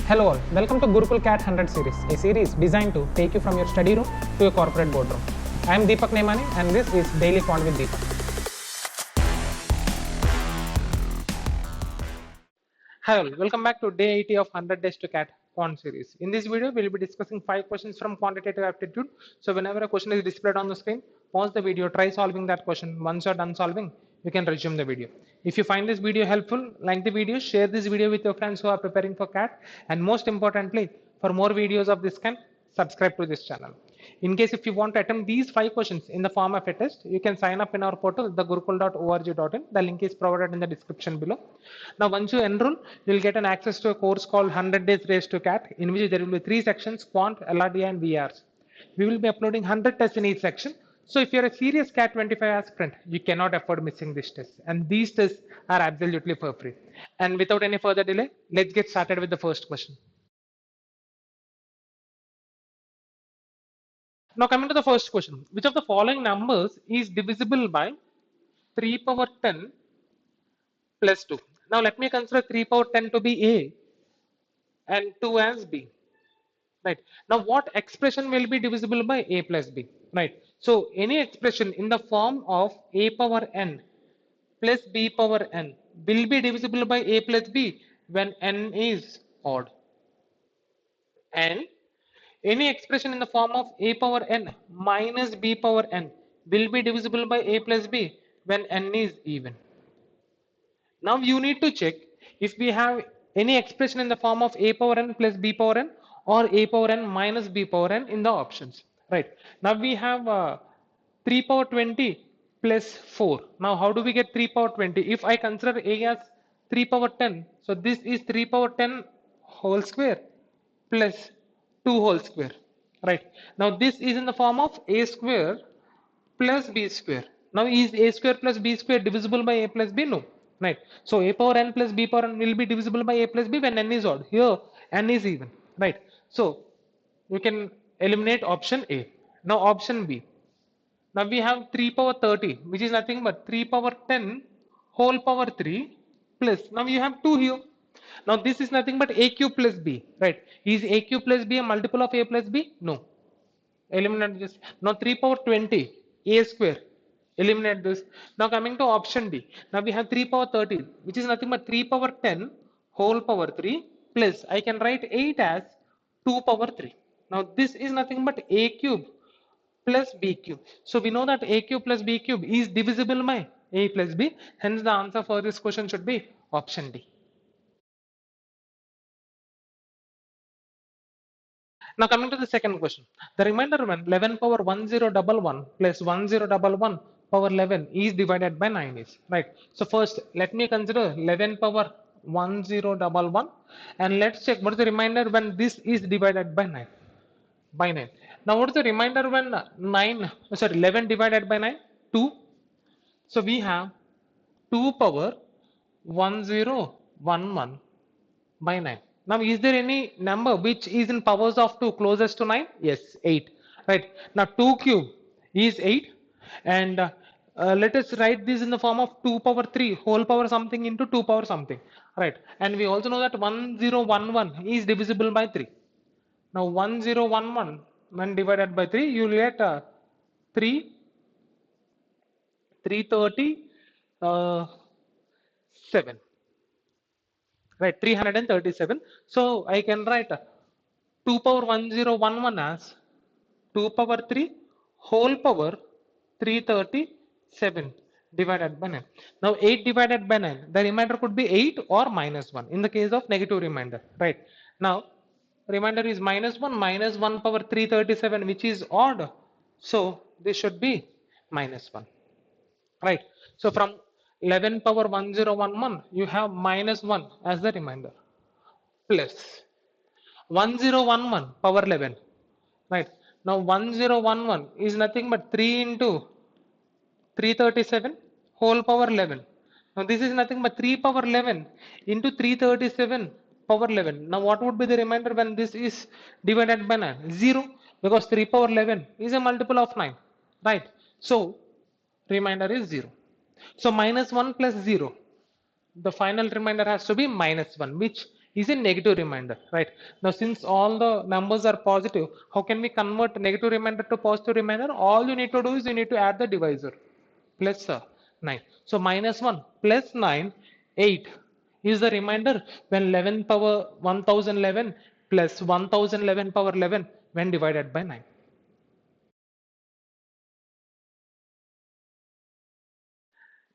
Hello all, welcome to Gurukul CAT 100 series, a series designed to take you from your study room to your corporate boardroom. I am Deepak Nemani and this is Daily Quant with Deepak. Hi all, welcome back to day 80 of 100 days to CAT Quant series. In this video, we will be discussing 5 questions from quantitative aptitude. So whenever a question is displayed on the screen, pause the video, try solving that question. Once you are done solving, you can resume the video. If you find this video helpful, like the video, share this video with your friends who are preparing for CAT, and most importantly, for more videos of this kind, subscribe to this channel. In case if you want to attempt these 5 questions in the form of a test, you can sign up in our portal, thegurukul.org.in. The link is provided in the description below. Now, once you enroll, you will get an access to a course called 100 Days Race to CAT, in which there will be 3 sections: Quant, LRD, and VRs. We will be uploading 100 tests in each section. So if you're a serious CAT 25 aspirant, you cannot afford missing this test. And these tests are absolutely for free. And without any further delay, let's get started with the first question. Now coming to the first question, which of the following numbers is divisible by 3 power 10 plus 2? Now let me consider 3 power 10 to be A and 2 as B. Right. Now what expression will be divisible by A plus B? Right. So any expression in the form of A power n plus B power n will be divisible by A plus B when n is odd. And any expression in the form of A power n minus B power n will be divisible by A plus B when n is even. Now you need to check if we have any expression in the form of A power n plus B power n or A power n minus B power n in the options. Right. Now we have 3 power 20 plus 4. Now how do we get 3 power 20? If I consider A as 3 power 10, so this is 3 power 10 whole square plus 2 whole square. Right. Now this is in the form of A square plus B square. Now is A square plus B square divisible by A plus B? No. Right. So A power n plus B power n will be divisible by A plus B when n is odd. Here n is even. Right. So you can eliminate option A. Now option B. Now we have 3 power 30, which is nothing but 3 power 10 whole power 3 plus. Now you have 2 here. Now this is nothing but A cube plus B. Right. Is A cube plus B a multiple of A plus B? No. Eliminate this. Now 3 power 20 A square. Eliminate this. Now coming to option D. Now we have 3 power 30, which is nothing but 3 power 10 whole power 3 plus I can write 8 as 2 power 3. Now this is nothing but A cube plus B cube. So we know that A cube plus B cube is divisible by A plus B. Hence the answer for this question should be option D. Now coming to the second question. The remainder when 11 power 1011 plus 1011 power 11 is divided by 9 is. Right. So first let me consider 11 power 1011 and let's check what is the remainder when this is divided by 9. By 9. Now what is the remainder when 11 divided by 9? 2. So we have 2 power 1011 by 9. Now is there any number which is in powers of 2 closest to 9? Yes, 8. Right. Now 2 cube is 8 and let us write this in the form of 2 power 3 whole power something into 2 power something. Right. And we also know that 1011 is divisible by 3. Now 1011 when divided by 3 you will get 337. Right, 337. So I can write 2 power 1011 as 2 power 3 whole power 337 divided by 9. Now 8 divided by 9, the remainder could be 8 or minus 1 in the case of negative remainder. Right. Now remainder is minus 1 power 337, which is odd. So this should be minus 1. Right. So from 11 power 1011 you have minus 1 as the remainder plus 1011 power 11. Right. Now 1011 is nothing but 3 into 337 whole power 11. Now this is nothing but 3 power 11 into 337 power 11. Now what would be the remainder when this is divided by 9? 0, because 3 power 11 is a multiple of 9. Right. So remainder is 0. So minus 1 plus 0. The final remainder has to be minus 1, which is a negative remainder, right? Now, since all the numbers are positive, how can we convert negative remainder to positive remainder? All you need to do is you need to add the divisor plus 9. So minus 1 plus 9, 8 is the remainder when 11 power 1011 plus 1011 power 11 when divided by 9.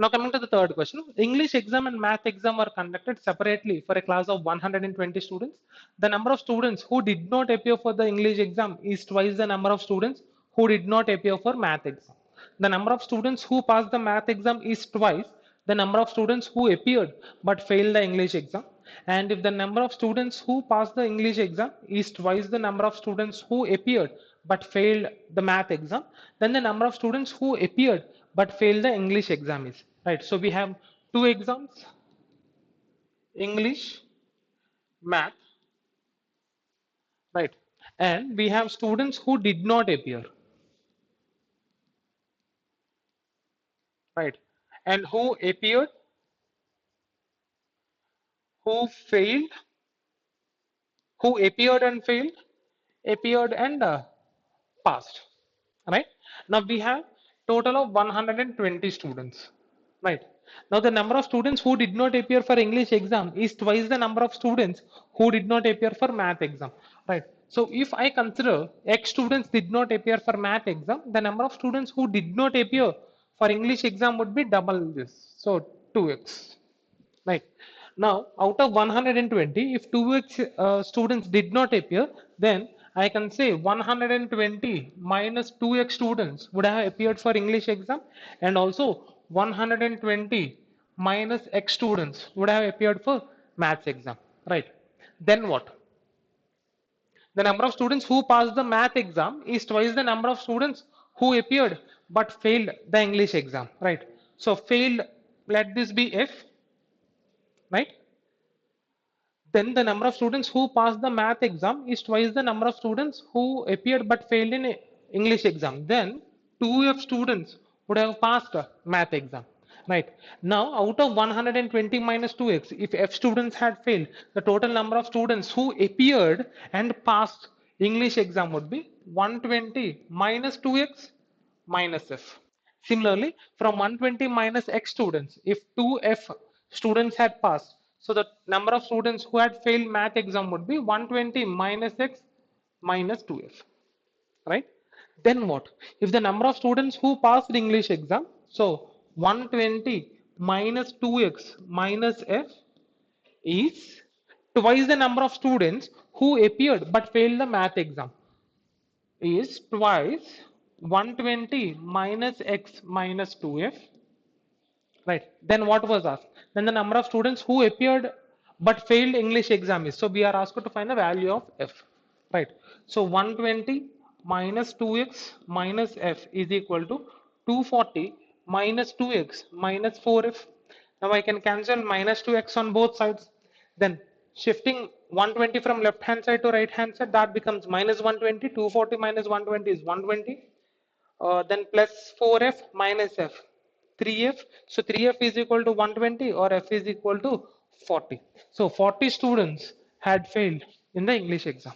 Now coming to the third question, English exam and math exam were conducted separately for a class of 120 students. The number of students who did not appear for the English exam is twice the number of students who did not appear for math exam. The number of students who passed the math exam is twice the number of students who appeared but failed the English exam. And if the number of students who passed the English exam is twice the number of students who appeared but failed the math exam, then the number of students who appeared but failed the English exam is, right? So we have two exams, English, math, right? And we have students who did not appear, right? And who appeared, who failed, who appeared and failed, appeared and passed, right? Now we have total of 120 students, right? Now the number of students who did not appear for English exam is twice the number of students who did not appear for math exam, right? So if I consider X students did not appear for math exam, the number of students who did not appear for English exam would be double this, so 2x. Right. Now, out of 120, if 2x students did not appear, then I can say 120 minus 2x students would have appeared for English exam, and also 120 minus x students would have appeared for maths exam. Right. Then what? The number of students who passed the math exam is twice the number of students who appeared but failed the English exam. Right. So failed, let this be F, right? Then the number of students who passed the math exam is twice the number of students who appeared but failed in English exam. Then 2F students would have passed a math exam. Right. Now, out of 120 minus 2x, if F students had failed, the total number of students who appeared and passed English exam would be 120 minus 2x minus F. Similarly, from 120 minus X students, if 2F students had passed, so the number of students who had failed math exam would be 120 minus X minus 2F, right? Then what? If the number of students who passed English exam, so 120 minus 2X minus F is twice the number of students who appeared but failed the math exam, is twice 120 minus X minus 2F. Right. Then what was asked? Then the number of students who appeared but failed English exam is. So we are asked to find the value of F. Right. So 120 minus 2x minus F is equal to 240 minus 2x minus 4F. Now I can cancel minus 2x on both sides. Then shifting 120 from left hand side to right hand side, that becomes minus 120. 240 minus 120 is 120. Then plus 4F minus F, 3F. So 3F is equal to 120 or F is equal to 40. So 40 students had failed in the English exam.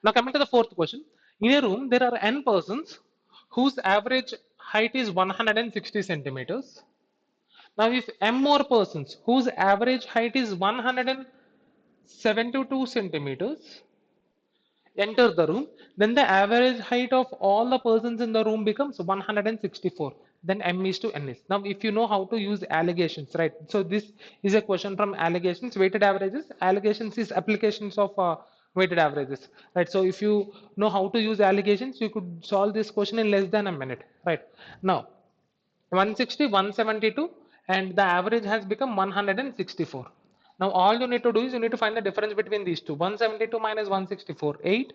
Now coming to the fourth question. In a room, there are n persons whose average height is 160 centimeters. Now if m more persons whose average height is 172 centimeters enter the room, then the average height of all the persons in the room becomes 164. Then m is to n is. Now, if you know how to use allegations, right? So this is a question from allegations, weighted averages. Allegations is applications of weighted averages, right? So if you know how to use allegations, you could solve this question in less than a minute, right? Now, 160, 172, and the average has become 164. Now all you need to do is you need to find the difference between these two. 172 minus 164, 8.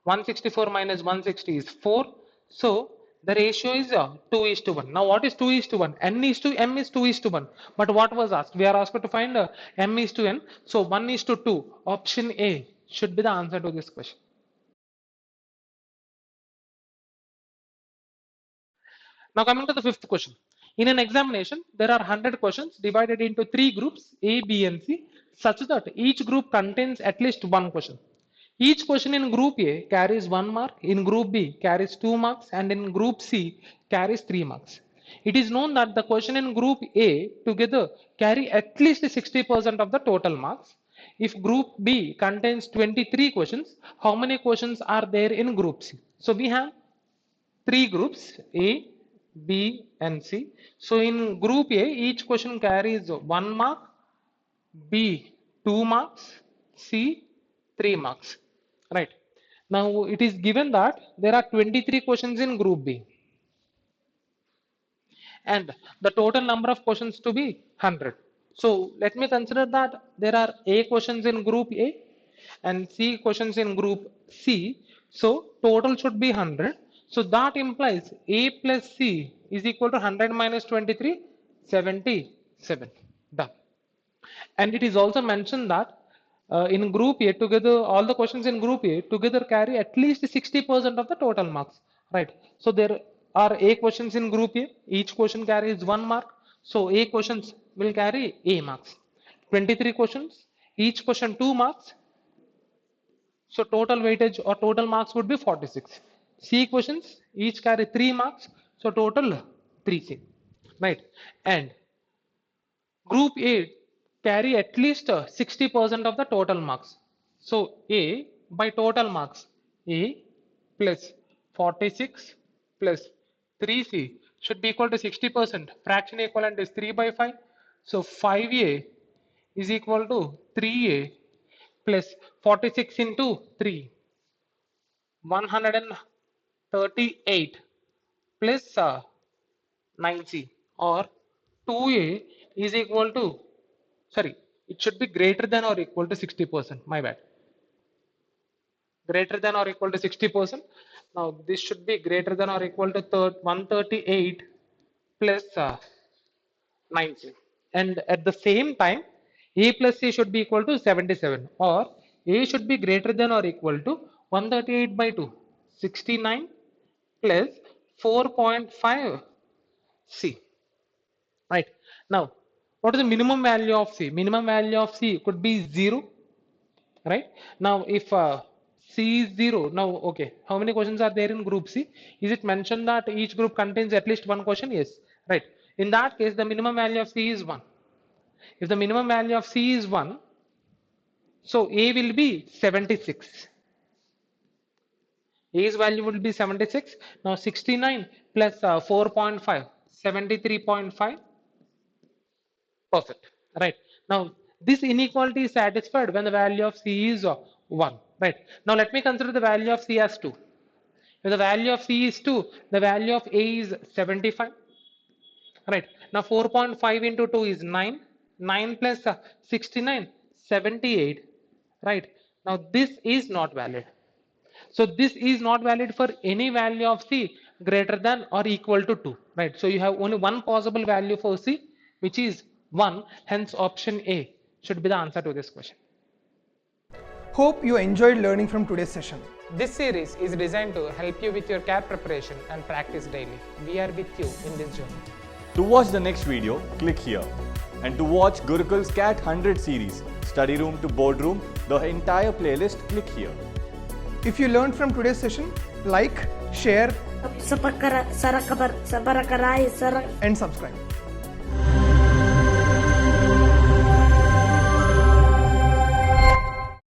164 minus 160 is 4. So the ratio is 2 is to 1. Now what is 2 is to 1? N is to M is 2 is to 1. But what was asked? We are asked to find M is to N. So 1 is to 2. Option A should be the answer to this question. Now coming to the fifth question. In an examination, there are 100 questions divided into 3 groups A, B and C, such that each group contains at least one question. Each question in group A carries 1 mark, in group B carries 2 marks, and in group C carries 3 marks. It is known that the question in group A together carry at least 60% of the total marks. If group B contains 23 questions, how many questions are there in group C? So we have 3 groups A, B and C. So in group A, each question carries 1 mark, B 2 marks, C 3 marks. Right. Now it is given that there are 23 questions in group B and the total number of questions to be 100. So let me consider that there are A questions in group A and C questions in group C. So total should be 100. So that implies A plus C is equal to 100 minus 23, 77. Done. And it is also mentioned that in group A together, all the questions in group A together carry at least 60% of the total marks, right? So there are A questions in group A, each question carries 1 mark. So A questions will carry A marks. 23 questions, each question 2 marks. So total weightage or total marks would be 46. C questions each carry 3 marks. So total 3C, right? And group A carry at least 60% of the total marks. So A by total marks, A plus 46 plus 3C should be equal to 60%. Fraction equivalent is 3 by 5. So 5A is equal to 3A plus 46 into 3, 138 plus 9C, or 2A is equal to, sorry, it should be greater than or equal to 60%, my bad. Greater than or equal to 60%. Now this should be greater than or equal to 138 plus 9C. And at the same time, A plus C should be equal to 77, or A should be greater than or equal to 138 by 2, 69 plus 4.5 C. Right. Now, what is the minimum value of C? Minimum value of C could be 0. Right. Now, if C is 0, now, okay, how many questions are there in group C? Is it mentioned that each group contains at least one question? Yes. Right. In that case, the minimum value of C is 1. If the minimum value of C is 1, so A will be 76. A's value will be 76. Now 69 plus 4.5, 73.5. Perfect. Right. Now this inequality is satisfied when the value of C is 1. Right. Now let me consider the value of C as 2. If the value of C is 2, the value of A is 75. Right. Now 4.5 into 2 is 9. 9 plus 69, 78. Right. Now this is not valid. So this is not valid for any value of C greater than or equal to 2. Right. So you have only one possible value for C, which is 1. Hence option A should be the answer to this question. Hope you enjoyed learning from today's session. This series is designed to help you with your CAT preparation and practice daily. We are with you in this journey. To watch the next video, click here. And to watch Gurukul's CAT 100 series, study room to boardroom, the entire playlist, click here. If you learned from today's session, like, share, and subscribe.